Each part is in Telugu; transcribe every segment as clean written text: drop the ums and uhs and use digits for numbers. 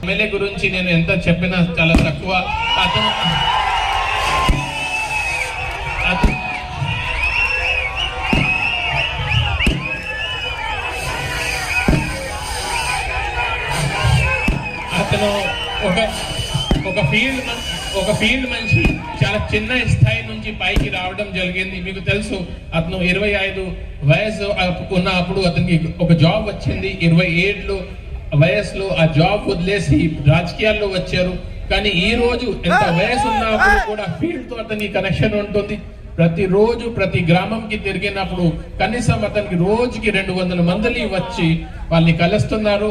ఎమ్మెల్యే గురించి నేను ఎంత చెప్పినా చాలా తక్కువ. అతను ఒక ఫీల్డ్ మనిషి చాలా చిన్న స్థాయి నుంచి పైకి రావడం జరిగింది. మీకు తెలుసు, అతను 25 వయసు ఉన్నప్పుడు అతనికి ఒక జాబ్ వచ్చింది. 27 వయసులో ఆ జాబ్ వదిలేసి రాజకీయాల్లో వచ్చారు. కానీ ఈ రోజు ఎంత వయసు ఉన్నప్పుడు కూడా ఫీల్డ్ తో అతని కనెక్షన్ ఉంటుంది. ప్రతిరోజు ప్రతి గ్రామంకి తిరిగినప్పుడు కనీసం అతనికి రోజుకి 200 మంది వచ్చి వాళ్ళని కలుస్తున్నారు.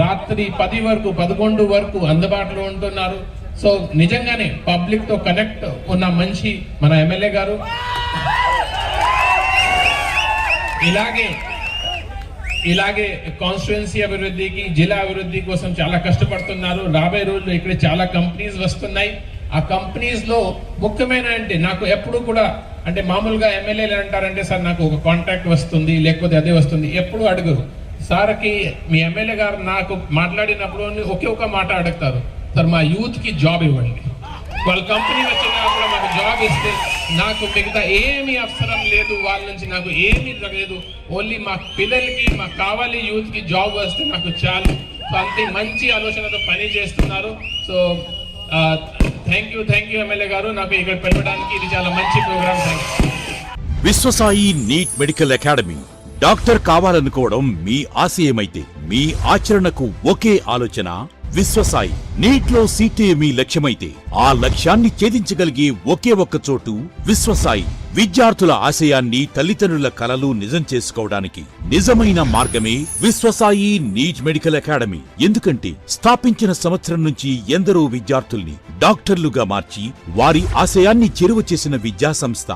రాత్రి 10 వరకు 11 వరకు అందుబాటులో ఉంటున్నారు. సో నిజంగానే పబ్లిక్ తో కనెక్ట్ ఉన్న మనిషి మన ఎమ్మెల్యే గారు. ఇలాగే కాన్స్టిట్యుయెన్సీ అభివృద్ధికి, జిల్లా అభివృద్ధి కోసం చాలా కష్టపడుతున్నారు. రాబోయే రోజుల్లో ఇక్కడ చాలా కంపెనీస్ వస్తున్నాయి. ఆ కంపెనీస్ లో ముఖ్యమైన అంటే నాకు ఎప్పుడు కూడా అంటే మామూలుగా ఎమ్మెల్యేలు అంటారంటే సార్ నాకు ఒక కాంట్రాక్ట్ వస్తుంది లేకపోతే అదే వస్తుంది, ఎప్పుడు అడుగురు. సార్కి మీ ఎమ్మెల్యే గారు నాకు మాట్లాడినప్పుడు ఒకే ఒక మాట అడుగుతారు, సార్ మా యూత్ కి జాబ్ ఇవ్వండి. వాళ్ళ కంపెనీ వచ్చినప్పుడు మాకు జాబ్ ఇస్తే నాకు మిగతా ఏమి అవసరం లేదు, వాళ్ళ నుంచి నాకు ఏమీ జరగలేదు. ఓన్లీ మా పిల్లలకి మాకు కావాలి, యూత్ కి జాబ్ వస్తే నాకు చాలు. సో అంతే మంచి ఆలోచనతో పని చేస్తున్నారు. సో థ్యాంక్ యూ ఎమ్మెల్యే గారు, నాకు ఇక్కడ పిలవడానికి. ఇది చాలా మంచి programme. Vishwasai NEET medical academy. Doctor కావాలనుకోవడం మీ ఆశయమైతే మీ ఆచరణకు ఒకే ఆలోచన విశ్వసాయి. నీట్ లో సీటే మీ లక్ష్యమైతే ఆ లక్ష్యాన్ని ఛేదించగలిగే ఒకే ఒక్క చోటు విశ్వసాయి. విద్యార్థుల ఆశయాన్ని, తల్లిదండ్రుల కలలు నిజం చేసుకోవడానికి నిజమైన మార్గమే విశ్వసాయి నీట్ మెడికల్ అకాడమీ. ఎందుకంటే స్థాపించిన సంవత్సరం నుంచి ఎందరో విద్యార్థుల్ని డాక్టర్లుగా మార్చి వారి ఆశయాన్ని చేరువ చేసిన విద్యా సంస్థ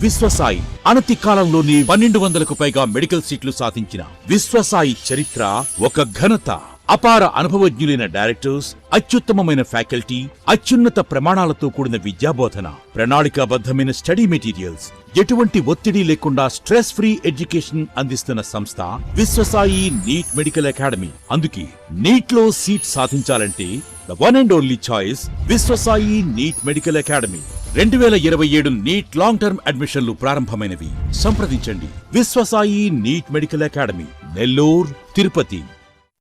విశ్వసాయి. అనతి కాలంలోనే 1200కు పైగా మెడికల్ సీట్లు సాధించిన విశ్వసాయి చరిత్ర ఒక ఘనత. అపార అనుభవజ్ఞులైన డైరెక్టర్స్, అత్యుత్తమమైన ఫ్యాకల్టీ, అత్యున్నత ప్రమాణాలతో కూడిన విద్యాబోధన, ప్రణాళికాబద్ధమైన స్టడీ మెటీరియల్స్, ఎటువంటి ఒత్తిడి లేకుండా స్ట్రెస్ ఫ్రీ ఎడ్యుకేషన్ అందిస్తున్న సంస్థ విశ్వసాయి నీట్ మెడికల్ అకాడమీ. అందుకే నీట్ లో సీట్ సాధించాలంటే the one and only choice Viswasai NEET medical academy. 2027 NEET long term అడ్మిషన్లు ప్రారంభమైనవి. సంప్రదించండి Viswasai NEET medical academy, Nellore, Tirupati.